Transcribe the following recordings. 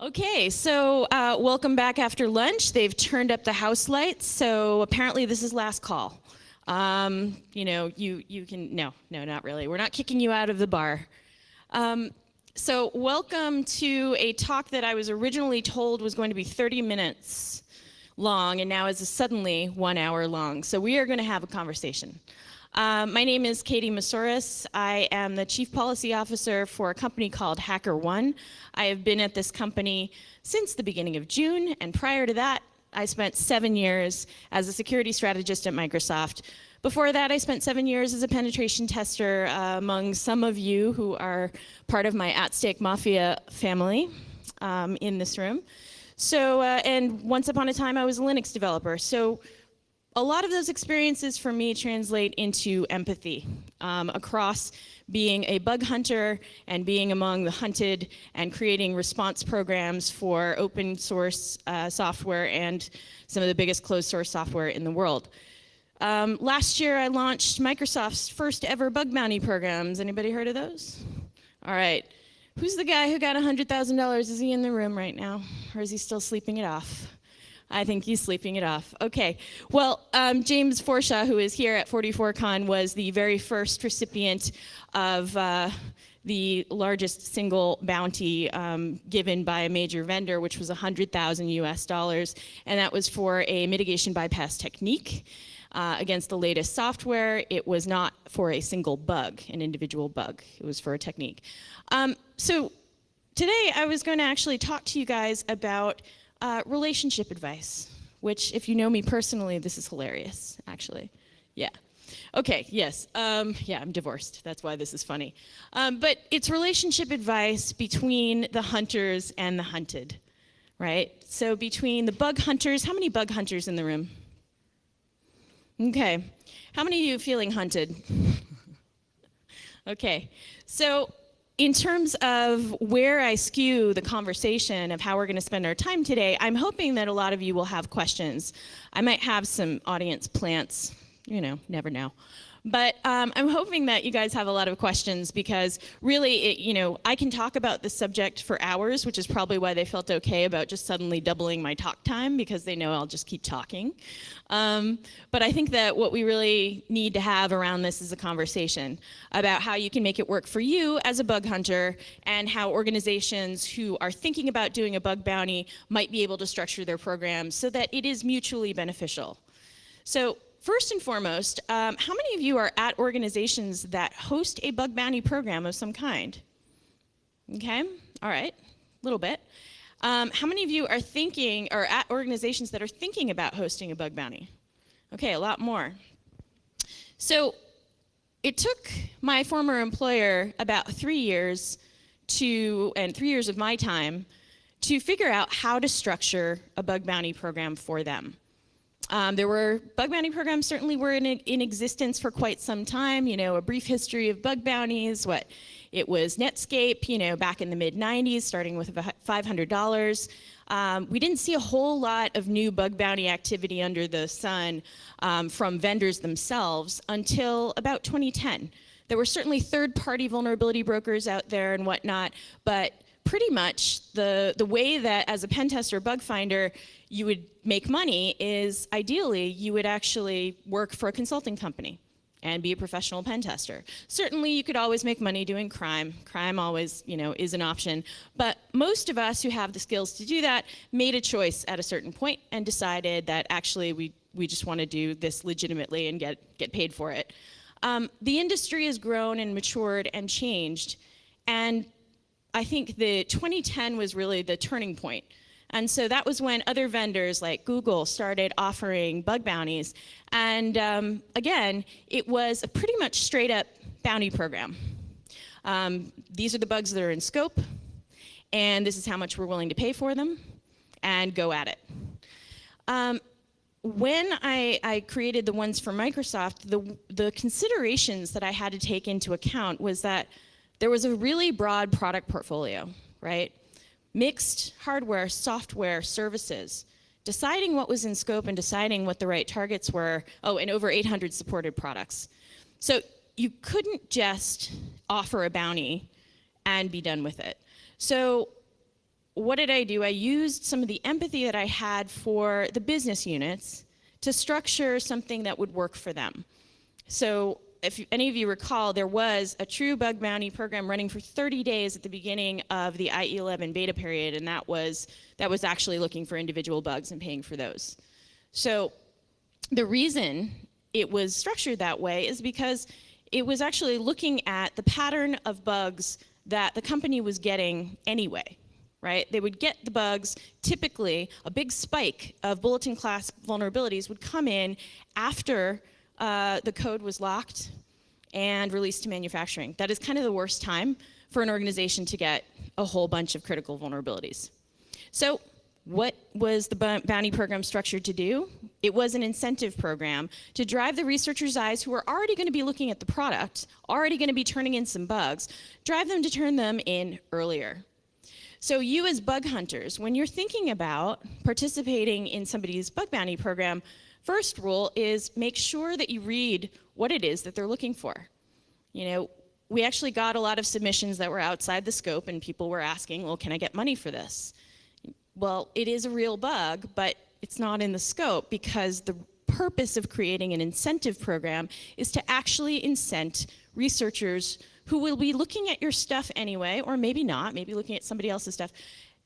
Okay, so welcome back after lunch. They've turned up the house lights, so apparently this is last call. You can, no, not really. We're not kicking you out of the bar. So welcome to a talk that I was originally told was going to be 30 minutes long, and now is suddenly 1 hour long. So we are going to have a conversation. My name is Katie Moussouris. I am the Chief Policy Officer for a company called HackerOne. I have been at this company since the beginning of June, and prior to that, I spent 7 years as a security strategist at Microsoft. Before that, I spent 7 years as a penetration tester among some of you who are part of my at-stake mafia family in this room. So, and once upon a time, I was a Linux developer. So, a lot of those experiences for me translate into empathy across being a bug hunter and being among the hunted and creating response programs for open source software and some of the biggest closed source software in the world. Last year I launched Microsoft's first ever bug bounty programs. Anybody heard of those? All right. Who's the guy who got $100,000? Is he in the room right now? Or is he still sleeping it off? I think he's sleeping it off. Okay. Well, James Forshaw, who is here at 44Con, was the very first recipient of the largest single bounty given by a major vendor, which was $100,000 US, and that was for a mitigation bypass technique against the latest software. It was not for a single bug, an individual bug. It was for a technique. So today I was going to actually talk to you guys about relationship advice, which, if you know me personally, this is hilarious, actually. Yeah. Okay, yes. Yeah, I'm divorced. That's why this is funny. But it's relationship advice between the hunters and the hunted, right? So between the bug hunters, how many bug hunters in the room? Okay. How many of you are feeling hunted? Okay. So in terms of where I skew the conversation of how we're going to spend our time today, I'm hoping that a lot of you will have questions. I might have some audience plants, never know. But I'm hoping that you guys have a lot of questions because really, I can talk about this subject for hours, which is probably why they felt okay about just suddenly doubling my talk time because they know I'll just keep talking. But I think that what we really need to have around this is a conversation about how you can make it work for you as a bug hunter and how organizations who are thinking about doing a bug bounty might be able to structure their programs so that it is mutually beneficial. So, first and foremost, how many of you are at organizations that host a bug bounty program of some kind? Okay, all right, a little bit. How many of you are thinking, or at organizations that are thinking about hosting a bug bounty? Okay, a lot more. So it took my former employer about 3 years and 3 years of my time to figure out how to structure a bug bounty program for them. There were bug bounty programs certainly were in existence for quite some time. A brief history of bug bounties. It was Netscape, back in the mid-90s, starting with $500. We didn't see a whole lot of new bug bounty activity under the sun from vendors themselves until about 2010. There were certainly third-party vulnerability brokers out there and whatnot, but pretty much the way that as a pen tester bug finder you would make money is ideally you would actually work for a consulting company and be a professional pen tester. Certainly you could always make money doing crime. Crime always, is an option. But most of us who have the skills to do that made a choice at a certain point and decided that actually we just want to do this legitimately and get paid for it. The industry has grown and matured and changed, and I think the 2010 was really the turning point. And so that was when other vendors like Google started offering bug bounties. And again, it was a pretty much straight up bounty program. These are the bugs that are in scope, and this is how much we're willing to pay for them, and go at it. When I created the ones for Microsoft, the considerations that I had to take into account was that there was a really broad product portfolio, right? Mixed hardware, software, services, deciding what was in scope and deciding what the right targets were. Oh, and over 800 supported products. So you couldn't just offer a bounty and be done with it. So what did I do? I used some of the empathy that I had for the business units to structure something that would work for them. So if any of you recall, there was a true bug bounty program running for 30 days at the beginning of the IE11 beta period, and that was actually looking for individual bugs and paying for those. So the reason it was structured that way is because it was actually looking at the pattern of bugs that the company was getting anyway, right? They would get the bugs, typically a big spike of bulletin class vulnerabilities would come in after the code was locked and released to manufacturing. That is kind of the worst time for an organization to get a whole bunch of critical vulnerabilities. So what was the bounty program structured to do? It was an incentive program to drive the researchers' eyes who are already going to be looking at the product, already going to be turning in some bugs, drive them to turn them in earlier. So you as bug hunters, when you're thinking about participating in somebody's bug bounty program, first rule is make sure that you read what it is that they're looking for. You know, we actually got a lot of submissions that were outside the scope, and people were asking, well, can I get money for this? Well, it is a real bug, but it's not in the scope because the purpose of creating an incentive program is to actually incent researchers who will be looking at your stuff anyway, or maybe not, maybe looking at somebody else's stuff,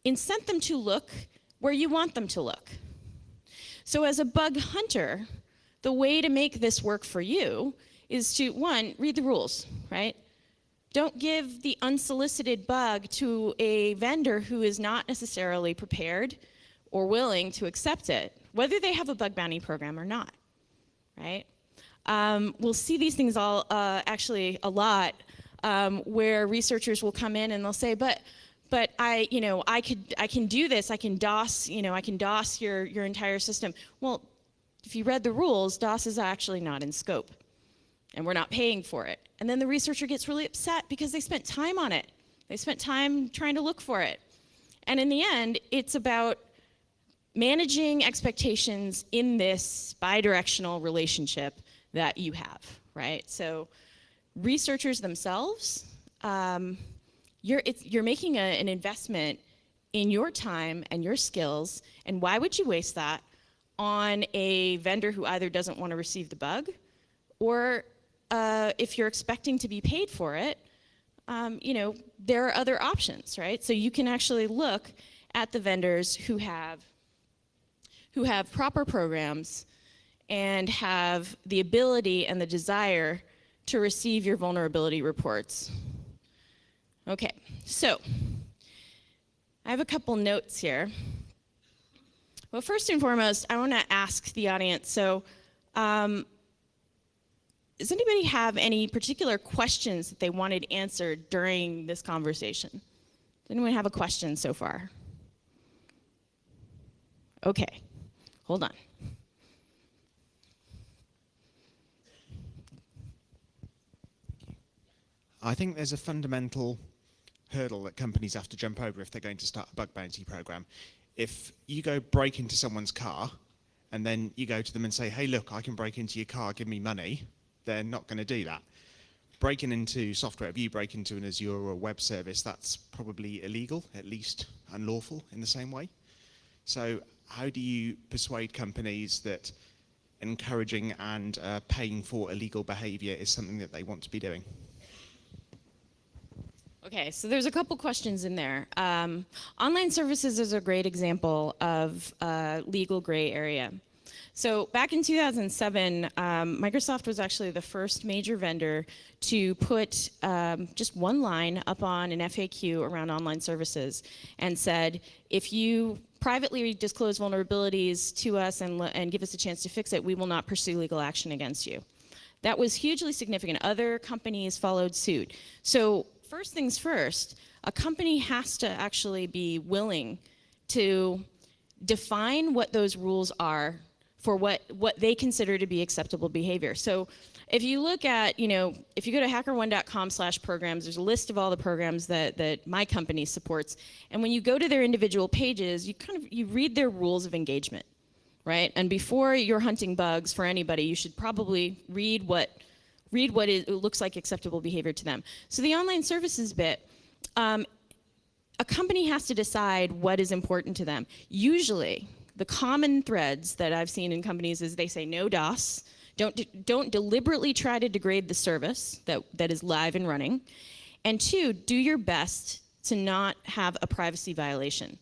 incent them to look where you want them to look. So as a bug hunter, the way to make this work for you is to, one, read the rules, right? Don't give the unsolicited bug to a vendor who is not necessarily prepared or willing to accept it, whether they have a bug bounty program or not, right? We'll see these things all actually a lot where researchers will come in and they'll say, but I can do this. I can DOS, I can DOS your entire system. Well, if you read the rules, DOS is actually not in scope, and we're not paying for it. And then the researcher gets really upset because they spent time on it. They spent time trying to look for it. And in the end, it's about managing expectations in this bidirectional relationship that you have, right? So researchers themselves, you're making an investment in your time and your skills, and why would you waste that on a vendor who either doesn't want to receive the bug, or if you're expecting to be paid for it, there are other options, right? So you can actually look at the vendors who have proper programs and have the ability and the desire to receive your vulnerability reports. Okay, so I have a couple notes here. Well, first and foremost, I want to ask the audience, so does anybody have any particular questions that they wanted answered during this conversation? Does anyone have a question so far? Okay, hold on. I think there's a fundamental hurdle that companies have to jump over if they're going to start a bug bounty program. If you go break into someone's car and then you go to them and say, hey, look, I can break into your car, give me money, they're not going to do that. Breaking into software, if you break into an Azure or a web service, that's probably illegal, at least unlawful in the same way. So how do you persuade companies that encouraging and paying for illegal behavior is something that they want to be doing? Okay, so there's a couple questions in there. Online services is a great example of legal gray area. So back in 2007, Microsoft was actually the first major vendor to put just one line up on an FAQ around online services and said, if you privately disclose vulnerabilities to us and give us a chance to fix it, we will not pursue legal action against you. That was hugely significant. Other companies followed suit. So first things first, a company has to actually be willing to define what those rules are for what they consider to be acceptable behavior. So if you look at, if you go to hackerone.com/programs, there's a list of all the programs that my company supports. And when you go to their individual pages, you read their rules of engagement, right? And before you're hunting bugs for anybody, you should probably read what it looks like acceptable behavior to them. So the online services bit, a company has to decide what is important to them. Usually, the common threads that I've seen in companies is they say no DOS, don't deliberately try to degrade the service that is live and running, and two, do your best to not have a privacy violation.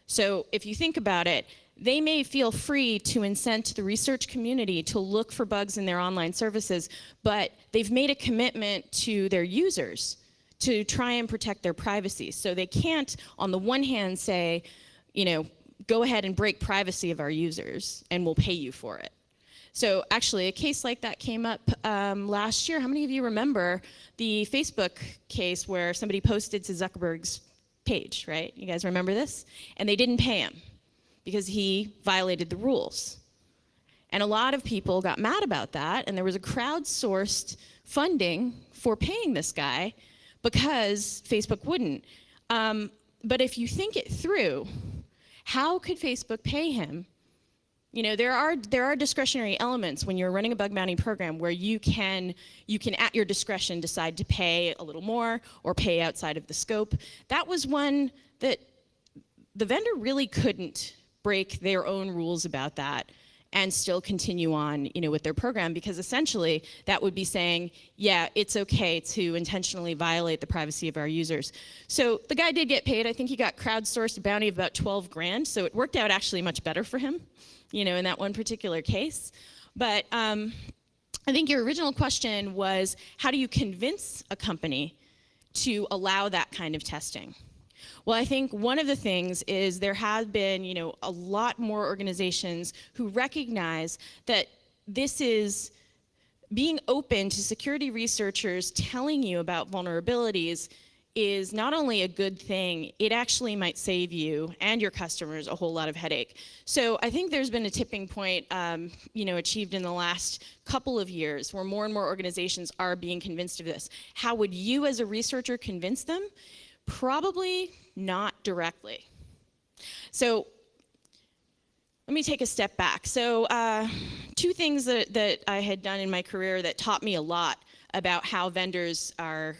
So if you think about it, they may feel free to incent the research community to look for bugs in their online services, but they've made a commitment to their users to try and protect their privacy. So they can't, on the one hand, say, go ahead and break privacy of our users and we'll pay you for it. So actually, a case like that came up last year. How many of you remember the Facebook case where somebody posted to Zuckerberg's page, right? You guys remember this? And they didn't pay him because he violated the rules. And a lot of people got mad about that, and there was a crowdsourced funding for paying this guy because Facebook wouldn't. But if you think it through, how could Facebook pay him? There are discretionary elements when you're running a bug bounty program where you can at your discretion decide to pay a little more or pay outside of the scope. That was one that the vendor really couldn't break their own rules about that and still continue on, with their program, because essentially that would be saying, yeah, it's okay to intentionally violate the privacy of our users. So the guy did get paid. I think he got crowdsourced a bounty of about 12 grand. So it worked out actually much better for him, in that one particular case. But I think your original question was, how do you convince a company to allow that kind of testing? Well, I think one of the things is there have been, a lot more organizations who recognize that this is being open to security researchers telling you about vulnerabilities is not only a good thing, it actually might save you and your customers a whole lot of headache. So I think there's been a tipping point, achieved in the last couple of years where more and more organizations are being convinced of this. How would you as a researcher convince them? Probably not directly. So let me take a step back. So two things that I had done in my career that taught me a lot about how vendors are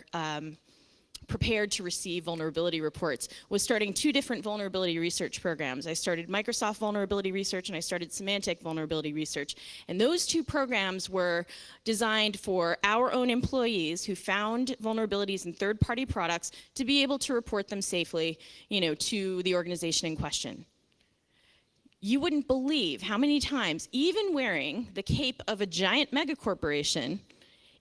prepared to receive vulnerability reports was starting two different vulnerability research programs. I started Microsoft Vulnerability Research and I started Symantec Vulnerability Research. And those two programs were designed for our own employees who found vulnerabilities in third-party products to be able to report them safely, to the organization in question. You wouldn't believe how many times, even wearing the cape of a giant megacorporation,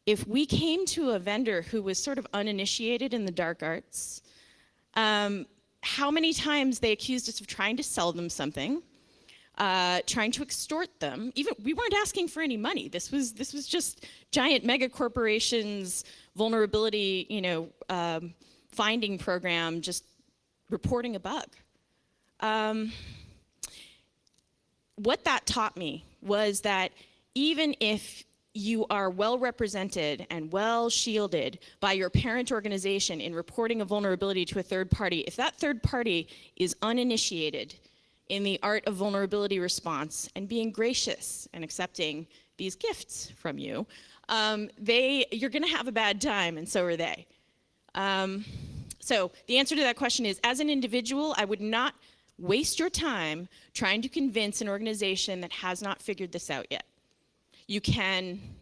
if we came to a vendor who was sort of uninitiated in the dark arts, how many times they accused us of trying to sell them something, trying to extort them. Even we weren't asking for any money. This was just giant mega corporations vulnerability, finding program, just reporting a bug. What that taught me was that even if you are well represented and well shielded by your parent organization in reporting a vulnerability to a third party, if that third party is uninitiated in the art of vulnerability response and being gracious and accepting these gifts from you, you're going to have a bad time, and so are they. So the answer to that question is, as an individual, I would not waste your time trying to convince an organization that has not figured this out yet.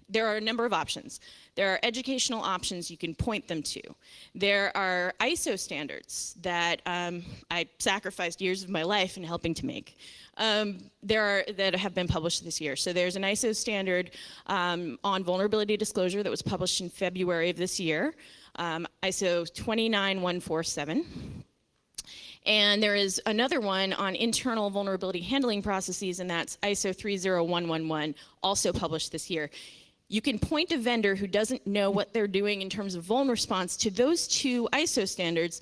There are a number of options. There are educational options you can point them to. There are ISO standards that I sacrificed years of my life in helping to make. That have been published this year. So there's an ISO standard on vulnerability disclosure that was published in February of this year, ISO 29147. And there is another one on internal vulnerability handling processes, and that's ISO 30111, also published this year. You can point a vendor who doesn't know what they're doing in terms of vuln response to those two ISO standards.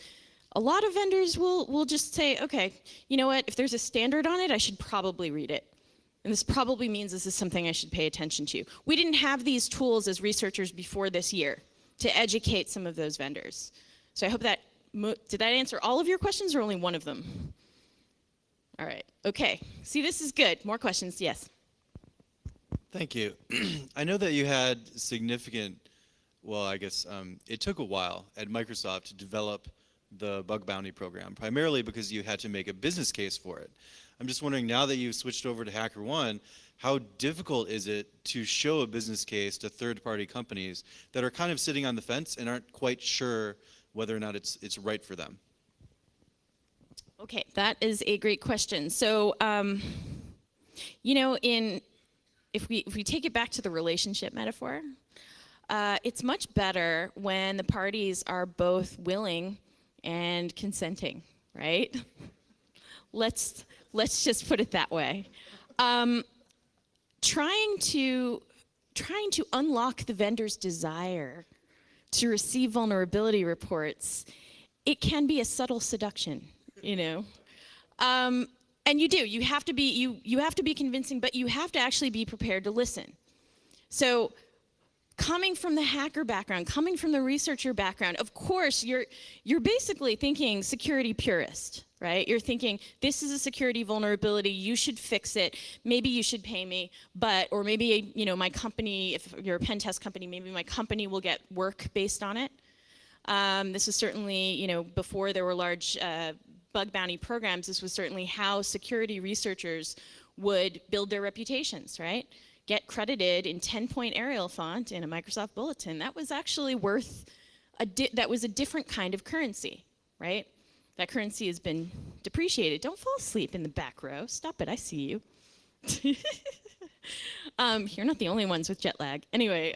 A lot of vendors will just say, okay, you know what, if there's a standard on it, I should probably read it. And this probably means this is something I should pay attention to. We didn't have these tools as researchers before this year to educate some of those vendors. So I hope that did that answer all of your questions or only one of them? All right, okay. See, this is good. More questions, yes. Thank you. I know that you had significant, well, I guess it took a while at Microsoft to develop the bug bounty program, primarily because you had to make a business case for it. I'm just wondering, now that you've switched over to HackerOne, how difficult is it to show a business case to third-party companies that are kind of sitting on the fence and aren't quite sure whether or not it's right for them? Okay, that is a great question. So, you know, if we take it back to the relationship metaphor, it's much better when the parties are both willing and consenting, right? Let's just put it that way. Trying to unlock the vendor's desire to receive vulnerability reports, it can be a subtle seduction, you know. And you have to be convincing, but you have to actually be prepared to listen. So, coming from the hacker background, coming from the researcher background, of course, you're basically thinking security purist, right? You're thinking, this is a security vulnerability, you should fix it, maybe you should pay me, or maybe, you know, my company, if you're a pen test company, maybe my company will get work based on it. This is certainly, you know, before there were large bug bounty programs, this was certainly how security researchers would build their reputations, right? Get credited in 10-point Arial font in a Microsoft Bulletin. That was actually worth, that was a different kind of currency, right? That currency has been depreciated. Don't fall asleep in the back row. Stop it, I see you. You're not the only ones with jet lag. Anyway,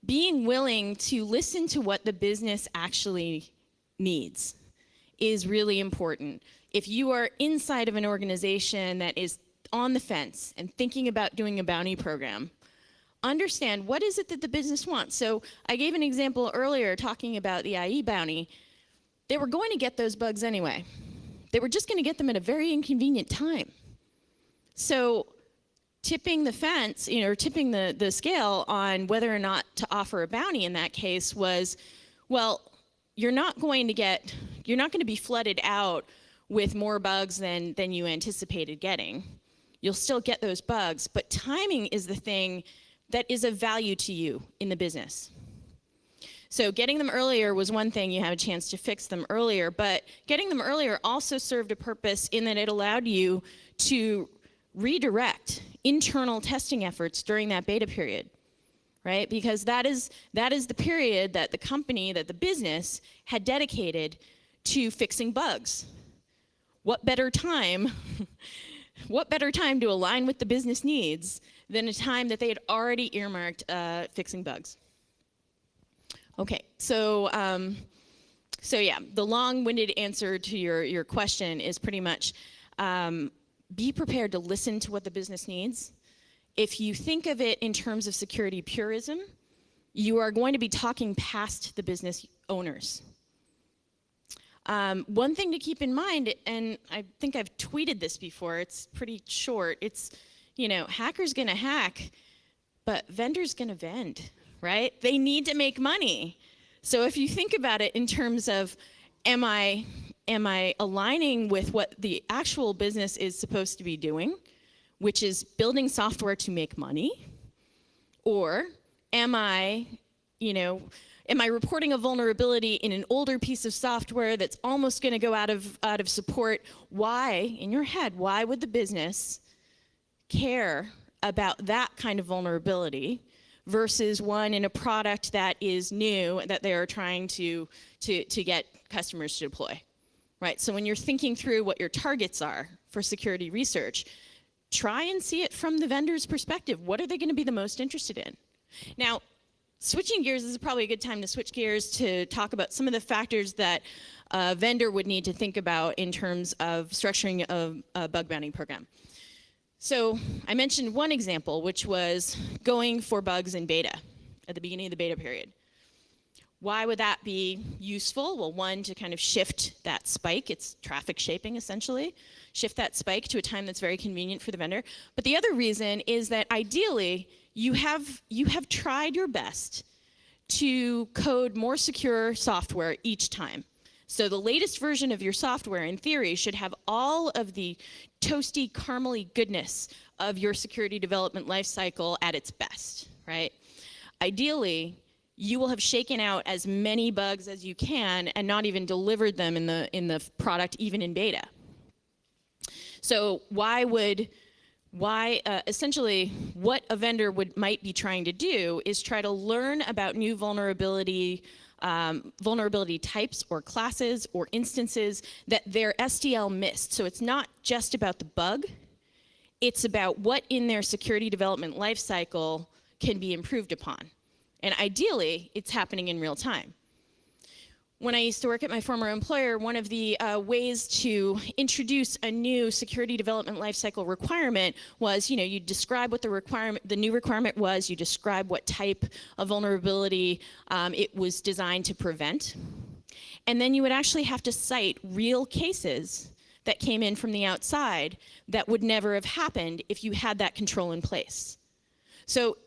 being willing to listen to what the business actually needs is really important. If you are inside of an organization that is on the fence and thinking about doing a bounty program, understand what is it that the business wants. So I gave an example earlier talking about the IE bounty. They were going to get those bugs anyway. They were just going to get them at a very inconvenient time. So tipping the fence, you know, or tipping the scale on whether or not to offer a bounty in that case was, well, you're not going to be flooded out with more bugs than you anticipated getting. You'll still get those bugs, but timing is the thing that is of value to you in the business. So getting them earlier was one thing, you have a chance to fix them earlier, but getting them earlier also served a purpose in that it allowed you to redirect internal testing efforts during that beta period, right? Because that is the period that the company, that the business had dedicated to fixing bugs. What better time to align with the business needs than a time that they had already earmarked fixing bugs? Okay, so yeah, the long-winded answer to your question is pretty much be prepared to listen to what the business needs. If you think of it in terms of security purism, you are going to be talking past the business owners. One thing to keep in mind, and I think I've tweeted this before, it's pretty short, it's, you know, hackers gonna hack, but vendors gonna vend, right? They need to make money. So if you think about it in terms of, am I aligning with what the actual business is supposed to be doing, which is building software to make money? Or am I reporting a vulnerability in an older piece of software that's almost going to go out of support? Why, in your head, why would the business care about that kind of vulnerability versus one in a product that is new that they are trying to get customers to deploy, right? So when you're thinking through what your targets are for security research, try and see it from the vendor's perspective. What are they going to be the most interested in? Now, switching gears, this is probably a good time to switch gears to talk about some of the factors that a vendor would need to think about in terms of structuring a bug bounty program. So I mentioned one example, which was going for bugs in beta at the beginning of the beta period. Why would that be useful? Well, one, to kind of shift that spike. It's traffic shaping, essentially. Shift that spike to a time that's very convenient for the vendor. But the other reason is that ideally, you have tried your best to code more secure software each time. So the latest version of your software, in theory, should have all of the toasty, caramely goodness of your security development lifecycle at its best, right? Ideally, you will have shaken out as many bugs as you can and not even delivered them in the product, even in beta. So essentially what a vendor might be trying to do is try to learn about new vulnerability types or classes or instances that their SDL missed. So it's not just about the bug, it's about what in their security development lifecycle can be improved upon. And ideally, it's happening in real time. When I used to work at my former employer, one of the ways to introduce a new security development lifecycle requirement was, you describe what the new requirement was, you describe what type of vulnerability it was designed to prevent, and then you would actually have to cite real cases that came in from the outside that would never have happened if you had that control in place. So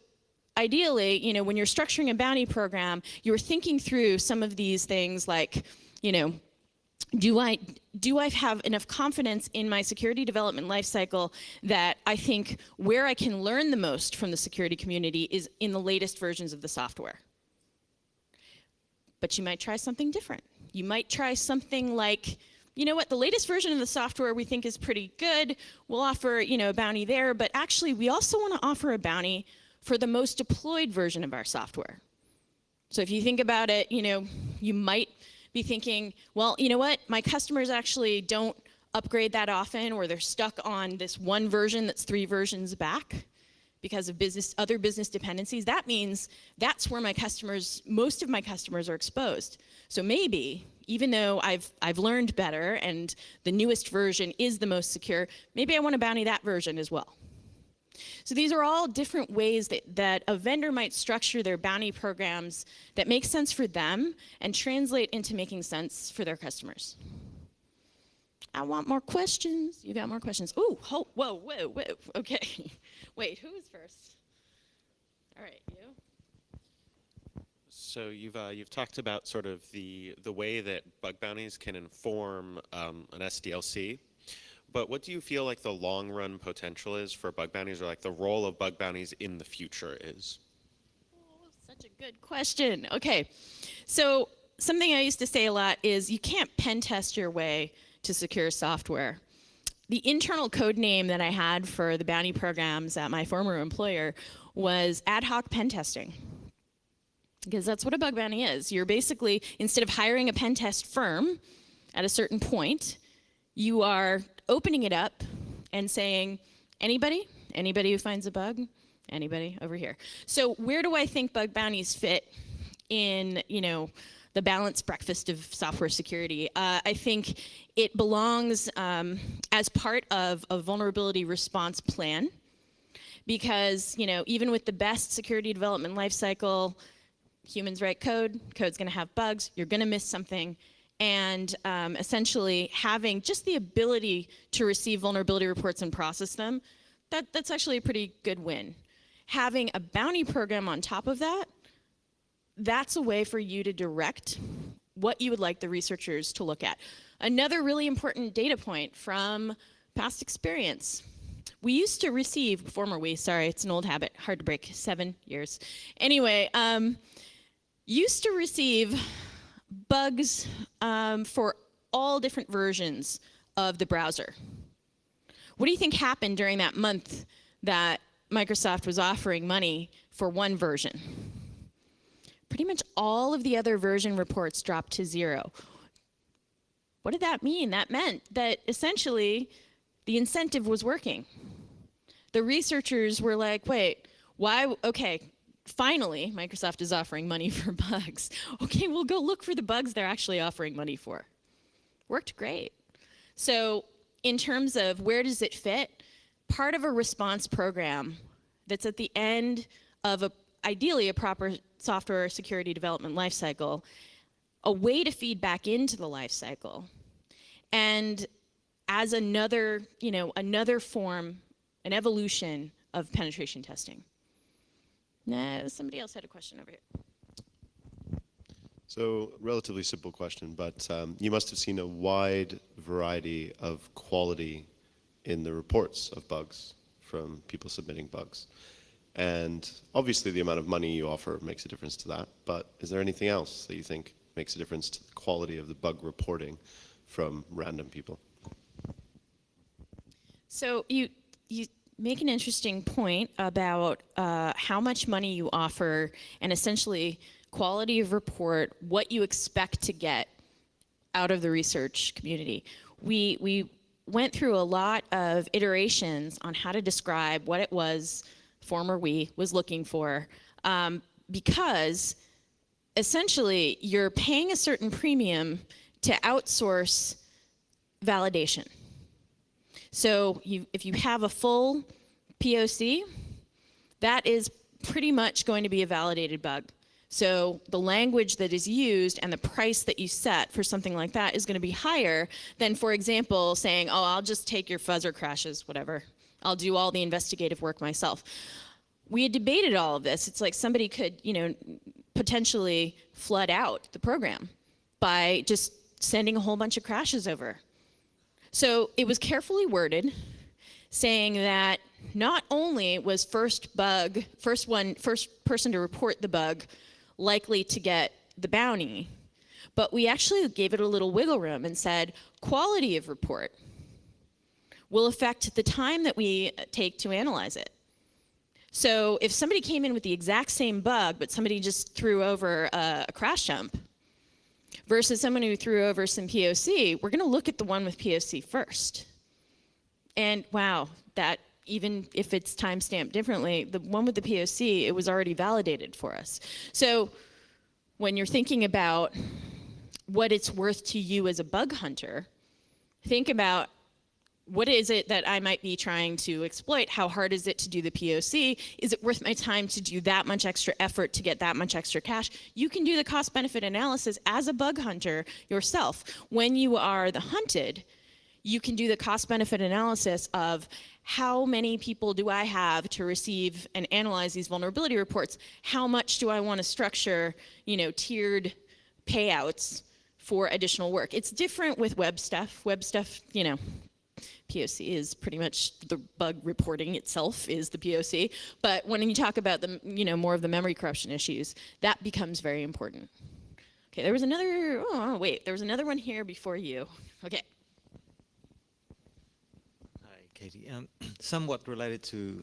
ideally, when you're structuring a bounty program, you're thinking through some of these things like, do I have enough confidence in my security development lifecycle that I think where I can learn the most from the security community is in the latest versions of the software. But you might try something different. You might try something like, the latest version of the software we think is pretty good. We'll offer, a bounty there, but actually we also want to offer a bounty for the most deployed version of our software. So if you think about it, you might be thinking, well, you know what? My customers actually don't upgrade that often, or they're stuck on this one version that's 3 versions back because of other business dependencies. That means that's where most of my customers are exposed. So maybe, even though I've learned better and the newest version is the most secure, maybe I want to bounty that version as well. So these are all different ways that a vendor might structure their bounty programs that make sense for them and translate into making sense for their customers. I want more questions. You got more questions? Ooh, whoa. Okay. Wait, who's first? All right, you. So you've talked about sort of the way that bug bounties can inform an SDLC. But what do you feel like the long run potential is for bug bounties, or like the role of bug bounties in the future is? Oh, such a good question. Okay, so something I used to say a lot is you can't pen test your way to secure software. The internal code name that I had for the bounty programs at my former employer was ad hoc pen testing. Because that's what a bug bounty is. You're basically, instead of hiring a pen test firm at a certain point, you are opening it up and saying, anybody who finds a bug, anybody over here. So where do I think bug bounties fit in, the balanced breakfast of software security? I think it belongs as part of a vulnerability response plan, because, even with the best security development lifecycle, humans write code, code's gonna have bugs, you're gonna miss something. And essentially having just the ability to receive vulnerability reports and process them, that's actually a pretty good win. Having a bounty program on top of that, that's a way for you to direct what you would like the researchers to look at. Another really important data point from past experience. We used to receive, sorry, it's an old habit, hard to break, 7 years. Anyway, used to receive bugs for all different versions of the browser. What do you think happened during that month that Microsoft was offering money for one version? Pretty much all of the other version reports dropped to 0. What did that mean? That meant that essentially the incentive was working. The researchers were like, wait, why? Okay, finally, Microsoft is offering money for bugs. Okay, we'll go look for the bugs they're actually offering money for. Worked great. So in terms of where does it fit, part of a response program that's at the end of ideally a proper software security development lifecycle, a way to feed back into the lifecycle, and as another form, an evolution of penetration testing. No, somebody else had a question over here. So, relatively simple question, but you must have seen a wide variety of quality in the reports of bugs from people submitting bugs. And obviously the amount of money you offer makes a difference to that, but is there anything else that you think makes a difference to the quality of the bug reporting from random people? So you make an interesting point about how much money you offer and essentially quality of report, what you expect to get out of the research community. We went through a lot of iterations on how to describe what it was former we was looking for, because essentially you're paying a certain premium to outsource validation. So if you have a full POC, that is pretty much going to be a validated bug. So the language that is used and the price that you set for something like that is going to be higher than, for example, saying, oh, I'll just take your fuzzer crashes, whatever. I'll do all the investigative work myself. We had debated all of this. It's like somebody could, potentially flood out the program by just sending a whole bunch of crashes over. So it was carefully worded, saying that not only was first person to report the bug likely to get the bounty, but we actually gave it a little wiggle room and said quality of report will affect the time that we take to analyze it. So if somebody came in with the exact same bug, but somebody just threw over a crash jump, versus someone who threw over some POC, we're going to look at the one with POC first. And wow, that even if it's timestamped differently, the one with the POC, it was already validated for us. So when you're thinking about what it's worth to you as a bug hunter, think about what is it that I might be trying to exploit? How hard is it to do the POC? Is it worth my time to do that much extra effort to get that much extra cash? You can do the cost-benefit analysis as a bug hunter yourself. When you are the hunted, you can do the cost-benefit analysis of how many people do I have to receive and analyze these vulnerability reports? How much do I want to structure, tiered payouts for additional work? It's different with web stuff. Web stuff, POC is pretty much the bug reporting itself is the POC. But when you talk about the, more of the memory corruption issues, that becomes very important. Okay, there was another, there was another one here before you. Okay. Hi, Katie. Somewhat related to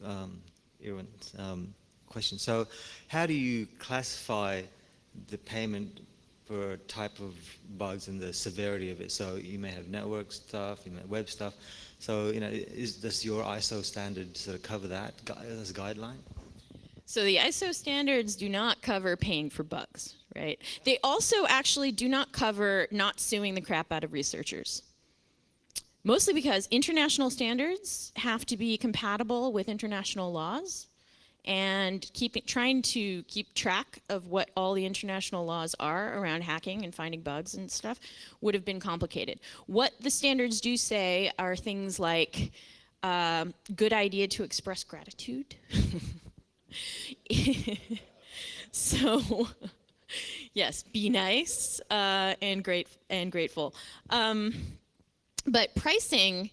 Irwin's question. So how do you classify the payment per type of bugs and the severity of it? So you may have network stuff, you may have web stuff. So, does your ISO standard sort of cover that as a guideline? So the ISO standards do not cover paying for bugs, right? They also actually do not cover not suing the crap out of researchers. Mostly because international standards have to be compatible with international laws, and trying to keep track of what all the international laws are around hacking and finding bugs and stuff would have been complicated. What the standards do say are things like good idea to express gratitude. So yes, be nice and grateful. But pricing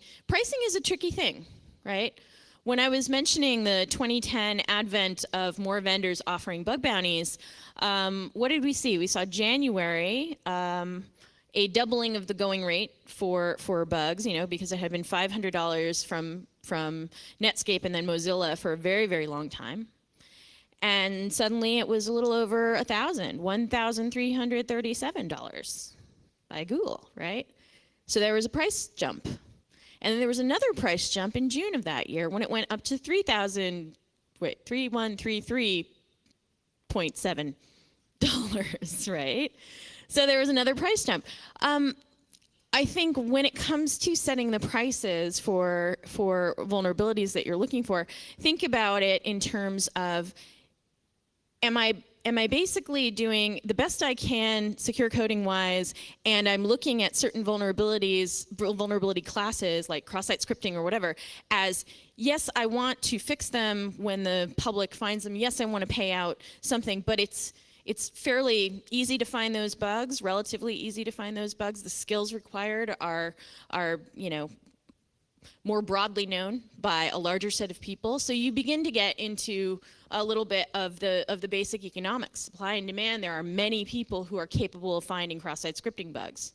is a tricky thing, right? When I was mentioning the 2010 advent of more vendors offering bug bounties, what did we see? We saw January, a doubling of the going rate for bugs, because it had been $500 from Netscape and then Mozilla for a very, very long time. And suddenly it was a little over $1,337 by Google, right? So there was a price jump. And then there was another price jump in June of that year when it went up to $3,133.7, right? So there was another price jump. I think when it comes to setting the prices for vulnerabilities that you're looking for, think about it in terms of, am I basically doing the best I can secure coding wise, and I'm looking at certain vulnerability classes like cross-site scripting or whatever as, yes, I want to fix them when the public finds them. Yes, I want to pay out something, but it's fairly easy to find those bugs, relatively easy to find those bugs. The skills required are more broadly known by a larger set of people. So you begin to get into a little bit of the basic economics, supply and demand. There are many people who are capable of finding cross-site scripting bugs.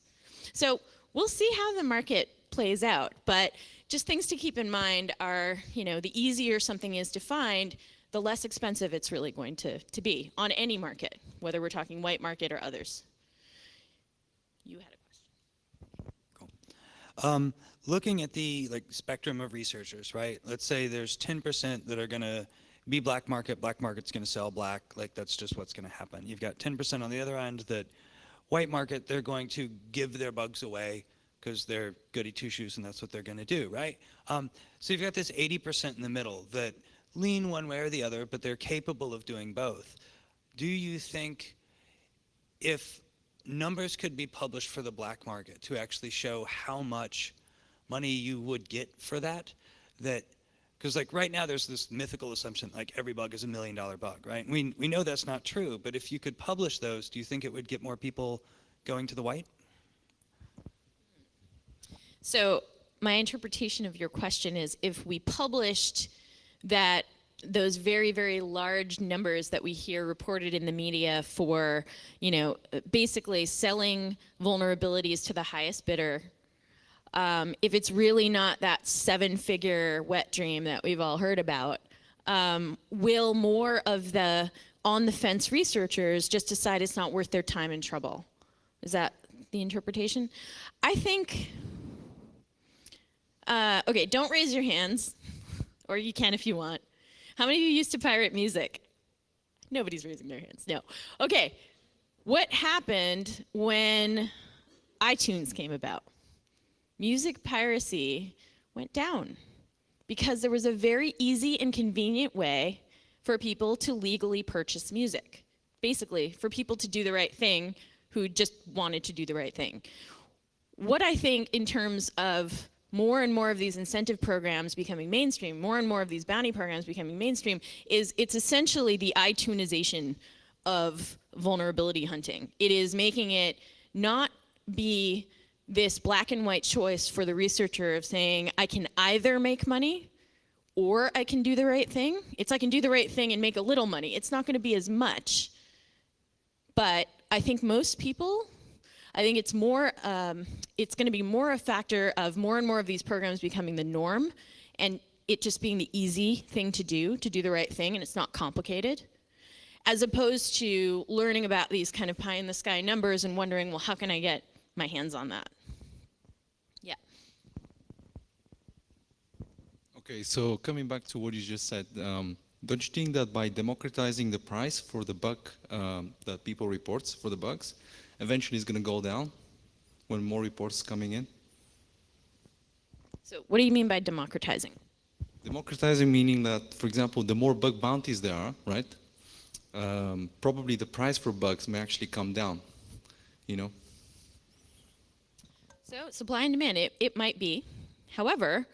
So we'll see how the market plays out, but just things to keep in mind are, the easier something is to find, the less expensive it's really going to be on any market, whether we're talking white market or others. You had a question. Cool. Looking at the spectrum of researchers, right? Let's say there's 10% that are going to be black market. Black market's going to sell black. That's just what's going to happen. You've got 10% on the other end that white market, they're going to give their bugs away because they're goody two-shoes and that's what they're going to do, right? So you've got this 80% in the middle that lean one way or the other, but they're capable of doing both. Do you think if numbers could be published for the black market to actually show how much money you would get for that, because right now there's this mythical assumption every bug is $1 million bug, right? We know that's not true, but if you could publish those, do you think it would get more people going to the white? So my interpretation of your question is, if we published that those very, very large numbers that we hear reported in the media for, basically selling vulnerabilities to the highest bidder, if it's really not that 7-figure wet dream that we've all heard about, will more of the on-the-fence researchers just decide it's not worth their time and trouble? Is that the interpretation? I think, okay, don't raise your hands, or you can if you want. How many of you used to pirate music? Nobody's raising their hands, no. Okay, what happened when iTunes came about? Music piracy went down because there was a very easy and convenient way for people to legally purchase music. Basically, for people to do the right thing who just wanted to do the right thing. What I think in terms of more and more of these incentive programs becoming mainstream, more and more of these bounty programs becoming mainstream, is it's essentially the iTuneization of vulnerability hunting. It is making it not be this black and white choice for the researcher of saying, I can either make money or I can do the right thing. It's I can do the right thing and make a little money. It's not going to be as much. But I think most people, I think it's more, it's going to be more a factor of more and more of these programs becoming the norm and it just being the easy thing to do the right thing, and it's not complicated, as opposed to learning about these kind of pie in the sky numbers and wondering, well, how can I get my hands on that? Yeah. Okay, so coming back to what you just said, don't you think that by democratizing the price for the bug that people reports for the bugs, eventually it's going to go down when more reports coming in? So what do you mean by democratizing? Democratizing meaning that, for example, the more bug bounties there are, right? Probably the price for bugs may actually come down, So supply and demand, it might be. However,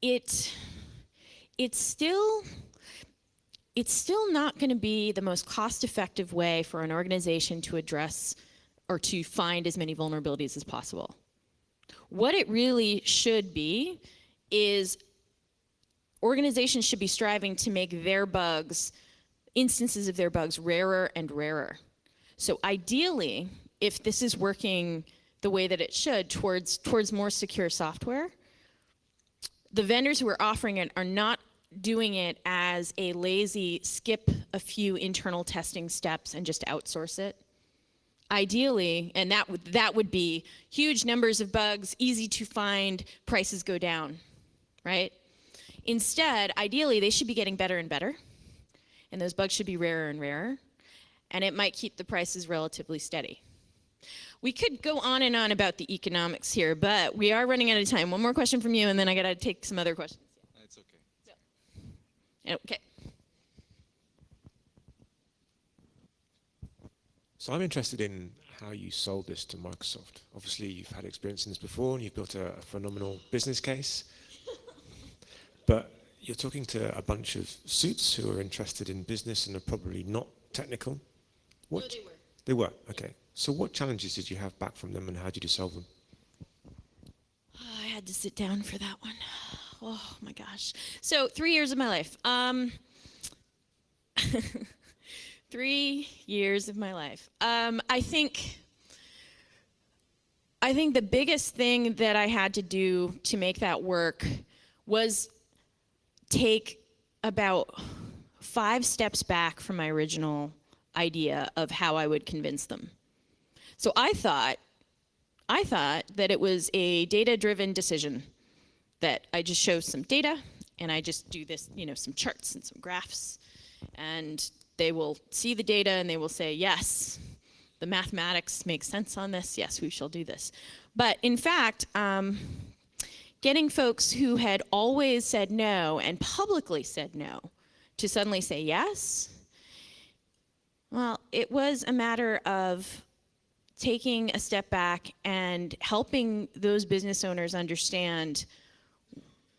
it's still not going to be the most cost-effective way for an organization to address or to find as many vulnerabilities as possible. What it really should be is organizations should be striving to make their bugs, instances of their bugs, rarer and rarer. So ideally, if this is working the way that it should towards more secure software, the vendors who are offering it are not doing it as a lazy skip a few internal testing steps and just outsource it. Ideally, and that would be huge numbers of bugs, easy to find, prices go down, right? Instead, ideally, they should be getting better and better, and those bugs should be rarer and rarer, and it might keep the prices relatively steady. We could go on and on about the economics here, but we are running out of time. One more question from you, and then I gotta take some other questions. It's okay. Okay. So I'm interested in how you sold this to Microsoft. Obviously, you've had experience in this before, and you've built a phenomenal business case. But you're talking to a bunch of suits who are interested in business and are probably not technical. What? No, they were. They were, okay. So what challenges did you have back from them, and how did you solve them? had to sit down for that one. Oh my gosh. So 3 years of my life. 3 years of my life. I think the biggest thing that I had to do to make that work was take about 5 steps back from my original idea of how I would convince them. So I thought that it was a data-driven decision, that I just show some data and I just do this, some charts and some graphs, and they will see the data and they will say, yes, the mathematics makes sense on this. Yes, we shall do this. But in fact, getting folks who had always said no and publicly said no to suddenly say yes, well, it was a matter of taking a step back and helping those business owners understand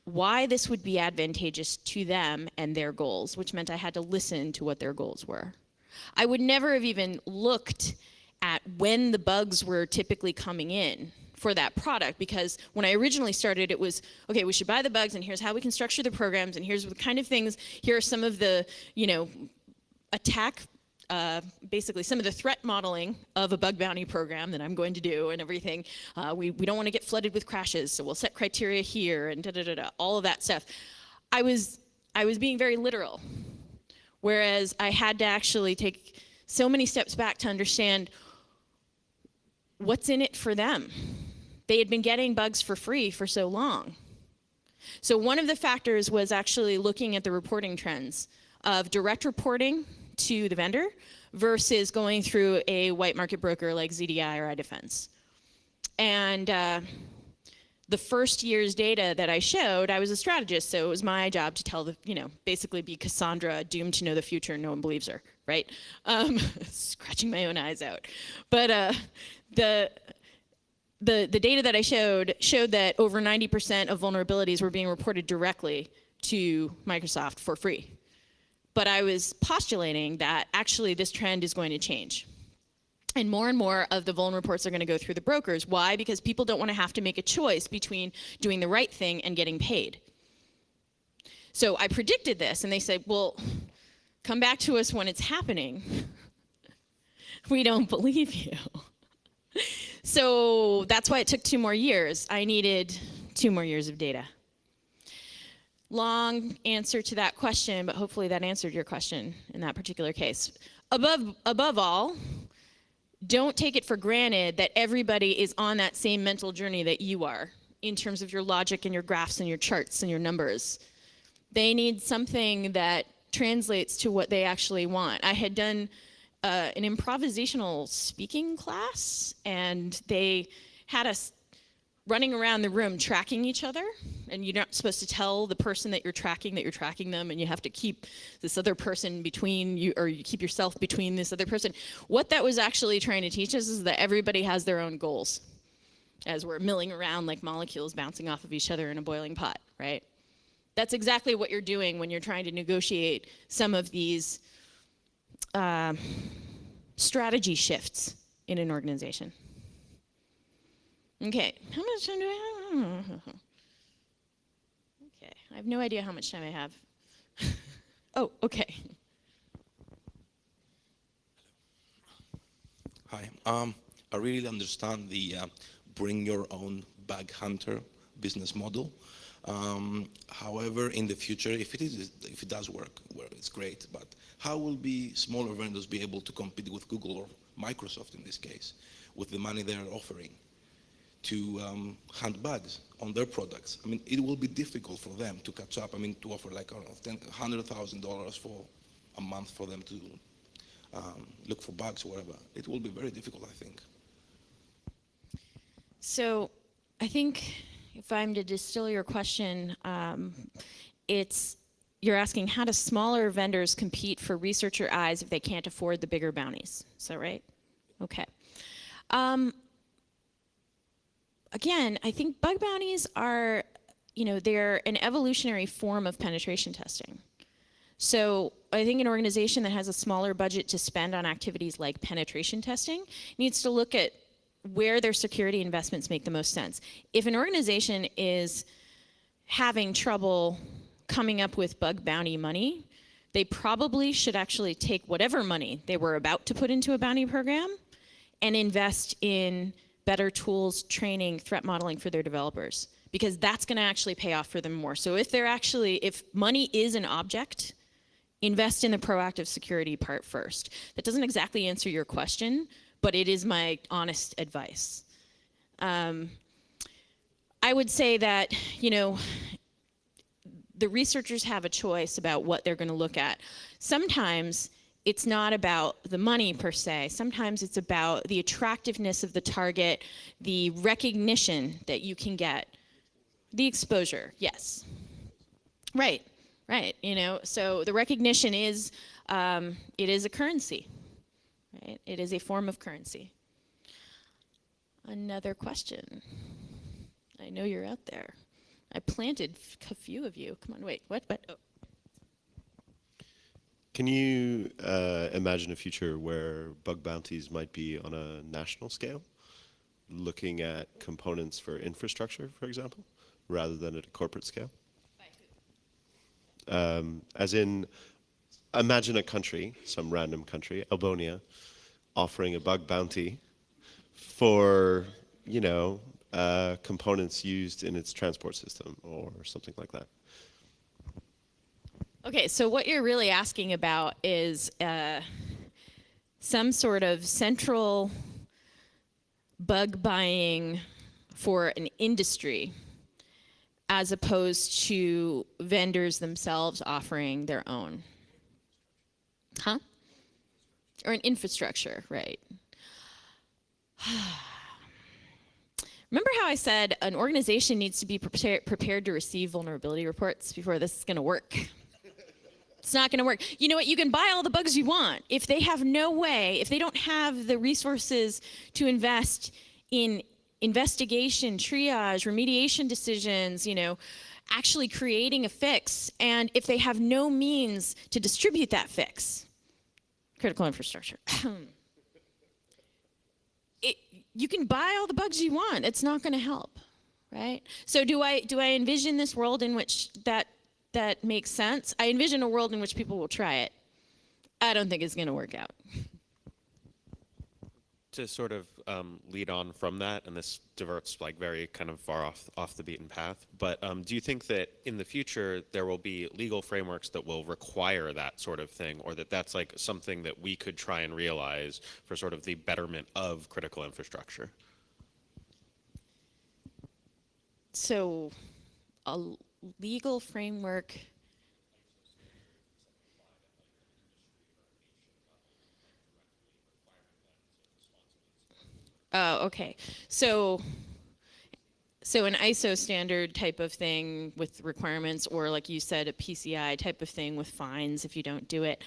why this would be advantageous to them and their goals, which meant I had to listen to what their goals were. I would never have even looked at when the bugs were typically coming in for that product, because when I originally started, it was, okay, we should buy the bugs, and here's how we can structure the programs, and here's the kind of things, here are some of the, attack, basically some of the threat modeling of a bug bounty program that I'm going to do and everything. We don't want to get flooded with crashes, so we'll set criteria here and all of that stuff. I was being very literal, whereas I had to actually take so many steps back to understand what's in it for them. They had been getting bugs for free for so long. So one of the factors was actually looking at the reporting trends of direct reporting to the vendor versus going through a white market broker like ZDI or iDefense. And the first year's data that I showed, I was a strategist, so it was my job to tell basically be Cassandra, doomed to know the future, and no one believes her, right? Scratching my own eyes out. But the data that I showed that over 90% of vulnerabilities were being reported directly to Microsoft for free. But I was postulating that actually this trend is going to change. And more of the vuln reports are going to go through the brokers. Why? Because people don't want to have to make a choice between doing the right thing and getting paid. So I predicted this, and they said, well, come back to us when it's happening. We don't believe you. So that's why it took 2 more years. I needed 2 more years of data. Long answer to that question, but hopefully that answered your question in that particular case. Above all, don't take it for granted that everybody is on that same mental journey that you are in terms of your logic and your graphs and your charts and your numbers. They need something that translates to what they actually want. I had done an improvisational speaking class, and they had us running around the room tracking each other, and you're not supposed to tell the person that you're tracking them, and you have to keep this other person between you, or you keep yourself between this other person. What that was actually trying to teach us is that everybody has their own goals, as we're milling around like molecules bouncing off of each other in a boiling pot, right? That's exactly what you're doing when you're trying to negotiate some of these strategy shifts in an organization. Okay, how much time do I have? Okay, I have no idea how much time I have. Oh, okay. Hi, I really understand the bring your own bug hunter business model. However, in the future, if it does work, well, it's great, but how will smaller vendors be able to compete with Google or Microsoft in this case, with the money they're offering to hunt bugs on their products? I mean, it will be difficult for them to catch up. I mean, to offer like, I don't know, $100,000 for a month for them to look for bugs or whatever. It will be very difficult, I think. So I think if I'm to distill your question, you're asking, how do smaller vendors compete for researcher eyes if they can't afford the bigger bounties? Is that right? Okay. Again, I think bug bounties are, they're an evolutionary form of penetration testing. So I think an organization that has a smaller budget to spend on activities like penetration testing needs to look at where their security investments make the most sense. If an organization is having trouble coming up with bug bounty money, they probably should actually take whatever money they were about to put into a bounty program and invest in better tools, training, threat modeling for their developers, because that's going to actually pay off for them more. So if money is an object, invest in the proactive security part first. That doesn't exactly answer your question, but it is my honest advice. I would say that, the researchers have a choice about what they're going to look at. Sometimes it's not about the money per se. Sometimes it's about the attractiveness of the target, the recognition that you can get, the exposure. Yes. Right. So the recognition is, it is a currency, right? It is a form of currency. Another question. I know you're out there. I planted a few of you. Come on, wait, what? Oh. Can you imagine a future where bug bounties might be on a national scale, looking at components for infrastructure, for example, rather than at a corporate scale? As in, imagine a country, some random country, Albonia, offering a bug bounty for, components used in its transport system or something like that. Okay, so what you're really asking about is some sort of central bug buying for an industry, as opposed to vendors themselves offering their own. Huh? Or an infrastructure, right? Remember how I said an organization needs to be prepared to receive vulnerability reports before this is going to work? It's not going to work. You know what? You can buy all the bugs you want. If they have no way, if they don't have the resources to invest in investigation, triage, remediation decisions, actually creating a fix, and if they have no means to distribute that fix, critical infrastructure. You can buy all the bugs you want. It's not going to help, right? So do I envision this world in which that makes sense? I envision a world in which people will try it. I don't think it's going to work out. To sort of lead on from that, and this diverts like very kind of far off the beaten path, but do you think that in the future there will be legal frameworks that will require that sort of thing, or that's like something that we could try and realize for sort of the betterment of critical infrastructure? So a legal framework. Oh, okay. So an ISO standard type of thing with requirements, or like you said, a PCI type of thing with fines if you don't do it.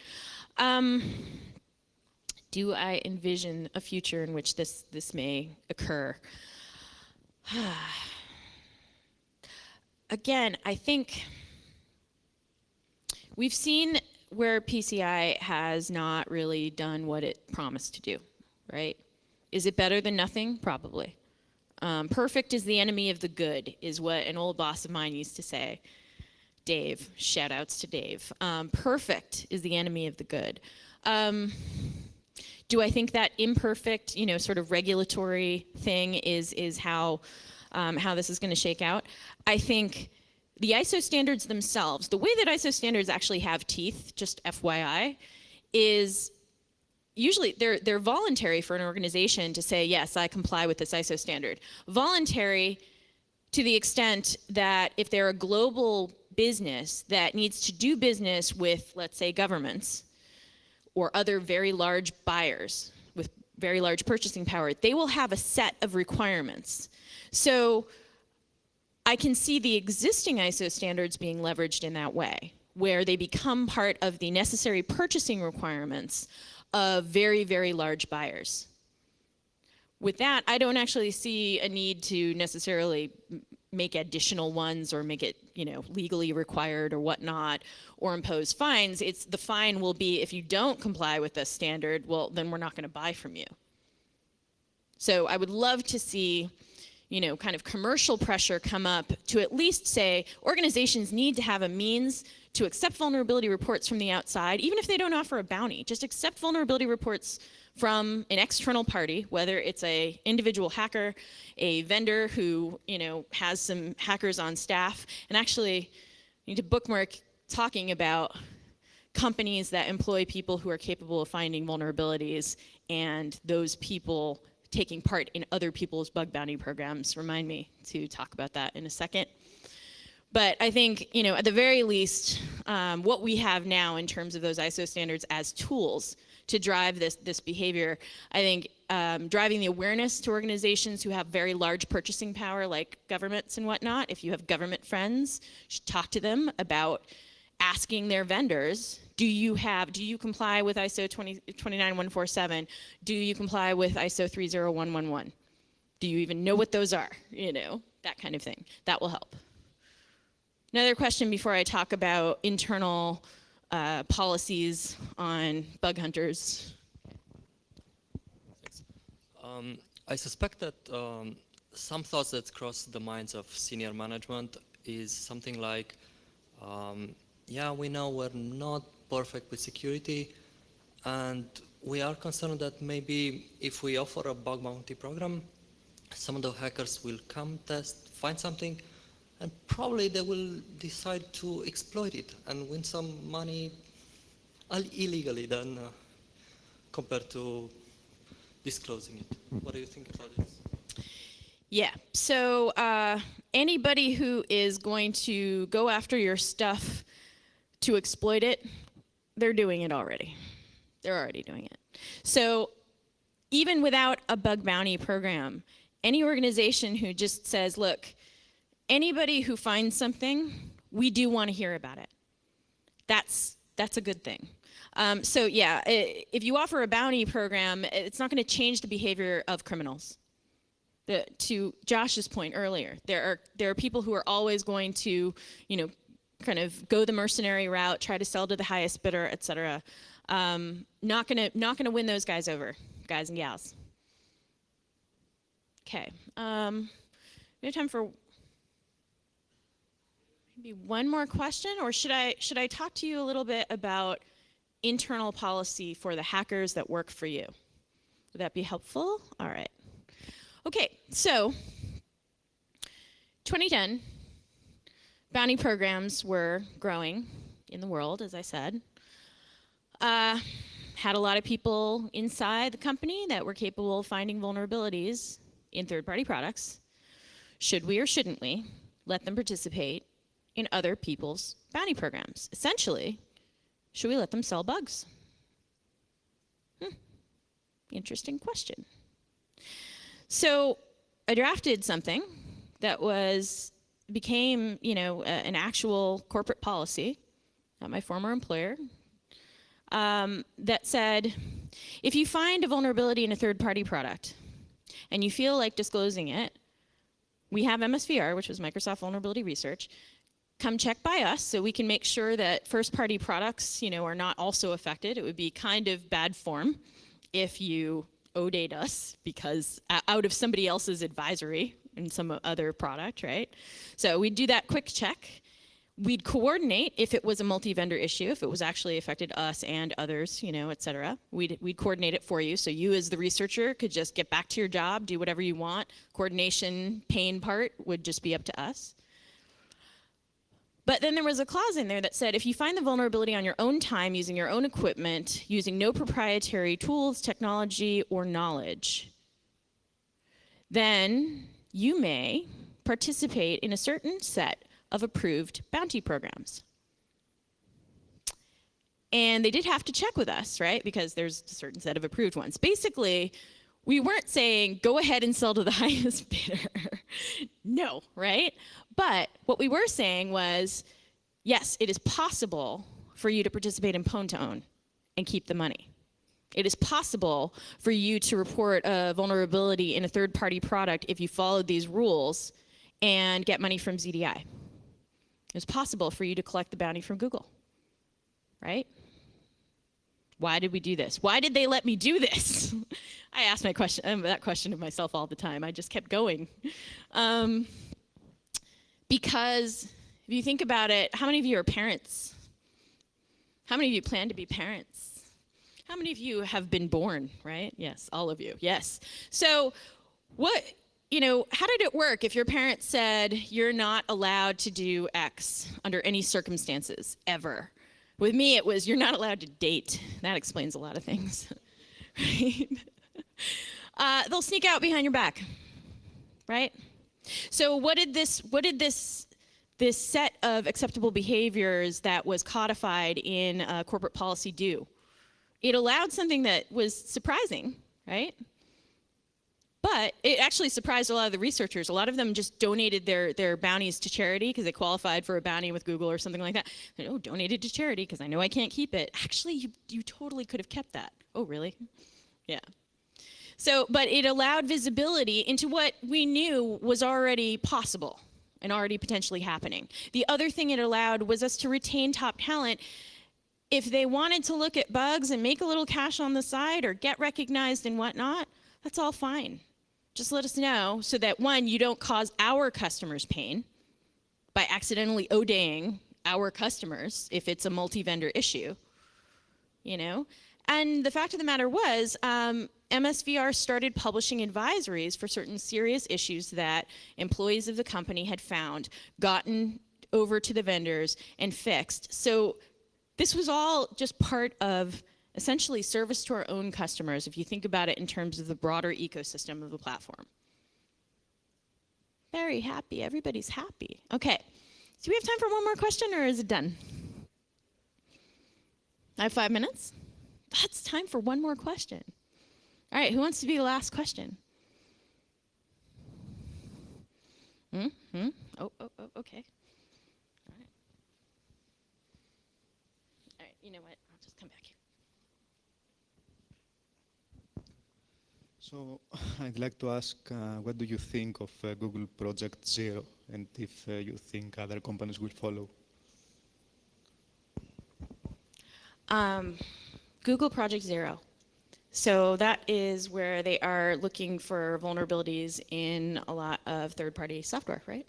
Do I envision a future in which this may occur? Again, I think we've seen where PCI has not really done what it promised to do, right? Is it better than nothing? Probably. Perfect is the enemy of the good, is what an old boss of mine used to say. Dave, shout outs to Dave. Perfect is the enemy of the good. Do I think that imperfect, sort of regulatory thing is how this is going to shake out? I think the ISO standards themselves, the way that ISO standards actually have teeth, just FYI, is usually they're voluntary for an organization to say, yes, I comply with this ISO standard. Voluntary to the extent that if they're a global business that needs to do business with, let's say, governments or other very large buyers with very large purchasing power, they will have a set of requirements. So I can see the existing ISO standards being leveraged in that way, where they become part of the necessary purchasing requirements of very, very large buyers. With that, I don't actually see a need to necessarily make additional ones or make it, legally required or whatnot, or impose fines. The fine will be if you don't comply with this standard, well, then we're not going to buy from you. So I would love to see, you know, kind of commercial pressure come up to at least say organizations need to have a means to accept vulnerability reports from the outside, even if they don't offer a bounty. Just accept vulnerability reports from an external party, whether it's a individual hacker, a vendor who, you know, has some hackers on staff. And actually, you need to bookmark talking about companies that employ people who are capable of finding vulnerabilities and those people taking part in other people's bug bounty programs. Remind me to talk about that in a second. But I think, you know, at the very least, what we have now in terms of those ISO standards as tools to drive this behavior, I think driving the awareness to organizations who have very large purchasing power, like governments and whatnot. If you have government friends, you should talk to them about asking their vendors, do you comply with ISO 29147? Do you comply with ISO 30111? Do you even know what those are? You know, that kind of thing. That will help. Another question before I talk about internal policies on bug hunters. I suspect that some thoughts that cross the minds of senior management is something like, yeah, we know we're not perfect with security, and we are concerned that maybe if we offer a bug bounty program, some of the hackers will come test, find something, and probably they will decide to exploit it and win some money illegally than compared to disclosing it. What do you think about this? Yeah, so anybody who is going to go after your stuff to exploit it, they're doing it already. They're already doing it. So even without a bug bounty program, any organization who just says, look, anybody who finds something, we do want to hear about it. That's a good thing. So yeah, if you offer a bounty program, it's not going to change the behavior of criminals. To Josh's point earlier, there are people who are always going to, you know, kind of go the mercenary route, try to sell to the highest bidder, et cetera. Not gonna win those guys over, guys and gals. Okay, we have time for maybe one more question, or should I talk to you a little bit about internal policy for the hackers that work for you? Would that be helpful? All right. Okay, so 2010, bounty programs were growing in the world, as I said. Had a lot of people inside the company that were capable of finding vulnerabilities in third-party products. Should we or shouldn't we let them participate in other people's bounty programs? Essentially, should we let them sell bugs? Interesting question. So I drafted something that became, you know, an actual corporate policy at my former employer that said, if you find a vulnerability in a third-party product and you feel like disclosing it, we have MSVR, which was Microsoft Vulnerability Research. Come check by us so we can make sure that first-party products, you know, are not also affected. It would be kind of bad form if you ODate us because out of somebody else's advisory in some other product, right? So we'd do that quick check. We'd coordinate if it was a multi-vendor issue, if it was actually affected us and others, you know, et cetera. We'd coordinate it for you. So you as the researcher could just get back to your job, do whatever you want. Coordination pain part would just be up to us. But then there was a clause in there that said, if you find the vulnerability on your own time, using your own equipment, using no proprietary tools, technology, or knowledge, then you may participate in a certain set of approved bounty programs. And they did have to check with us, right? Because there's a certain set of approved ones. Basically, we weren't saying, go ahead and sell to the highest bidder. No, right? But what we were saying was, yes, it is possible for you to participate in pwn-to-own and keep the money. It is possible for you to report a vulnerability in a third-party product if you followed these rules and get money from ZDI. It's possible for you to collect the bounty from Google, right? Why did we do this? Why did they let me do this? I ask that question of myself all the time. I just kept going. Because if you think about it, how many of you are parents? How many of you plan to be parents? How many of you have been born, right? Yes, all of you, yes. So how did it work if your parents said you're not allowed to do X under any circumstances, ever? With me, it was you're not allowed to date. That explains a lot of things, right? They'll sneak out behind your back, right? So what did this set of acceptable behaviors that was codified in corporate policy do? It allowed something that was surprising, right? But it actually surprised a lot of the researchers. A lot of them just donated their bounties to charity because they qualified for a bounty with Google or something like that. Oh, donated to charity because I know I can't keep it. Actually, you totally could have kept that. Oh, really? Yeah. So, but it allowed visibility into what we knew was already possible and already potentially happening. The other thing it allowed was us to retain top talent. If they wanted to look at bugs and make a little cash on the side or get recognized and whatnot, that's all fine. Just let us know so that, one, you don't cause our customers pain by accidentally ODaying our customers if it's a multi-vendor issue, And the fact of the matter was, MSVR started publishing advisories for certain serious issues that employees of the company had found, gotten over to the vendors, and fixed. So this was all just part of essentially service to our own customers, if you think about it in terms of the broader ecosystem of the platform. Very happy. Everybody's happy. Okay. Do we have time for one more question, or is it done? I have 5 minutes? That's time for one more question. All right, who wants to be the last question? Oh, okay. All right. All right, you know what? I'll just come back here. So I'd like to ask, what do you think of Google Project Zero, and if you think other companies will follow? Google Project Zero. So that is where they are looking for vulnerabilities in a lot of third-party software, right?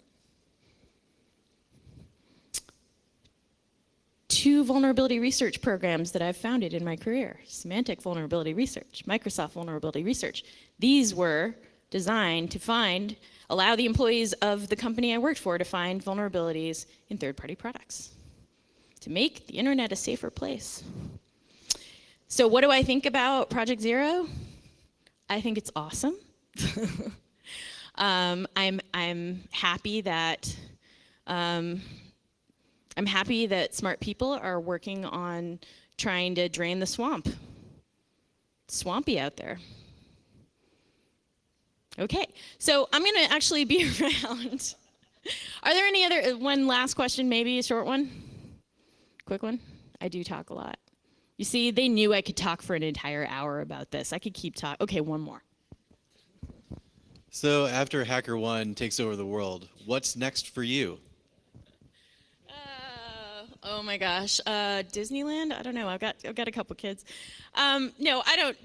2 vulnerability research programs that I've founded in my career: Symantec Vulnerability Research, Microsoft Vulnerability Research. These were designed to allow the employees of the company I worked for to find vulnerabilities in third-party products, to make the internet a safer place. So what do I think about Project Zero? I think it's awesome. I'm happy that smart people are working on trying to drain the swamp. It's swampy out there. Okay, so I'm going to actually be around. Are there any other, one last question, maybe a short one? Quick one? I do talk a lot. You see, they knew I could talk for an entire hour about this. I could keep talking. Okay, one more. So after HackerOne takes over the world, what's next for you? Oh my gosh, Disneyland? I don't know. I've got a couple kids. No, I don't.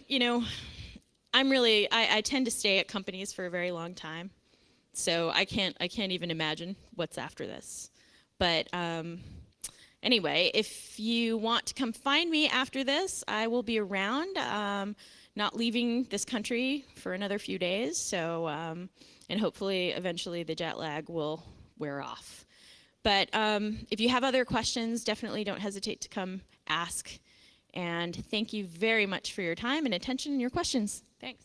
I tend to stay at companies for a very long time, so I can't even imagine what's after this. But anyway, if you want to come find me after this, I will be around. Not leaving this country for another few days, so and hopefully eventually the jet lag will wear off. But if you have other questions, definitely don't hesitate to come ask. And thank you very much for your time and attention and your questions. Thanks.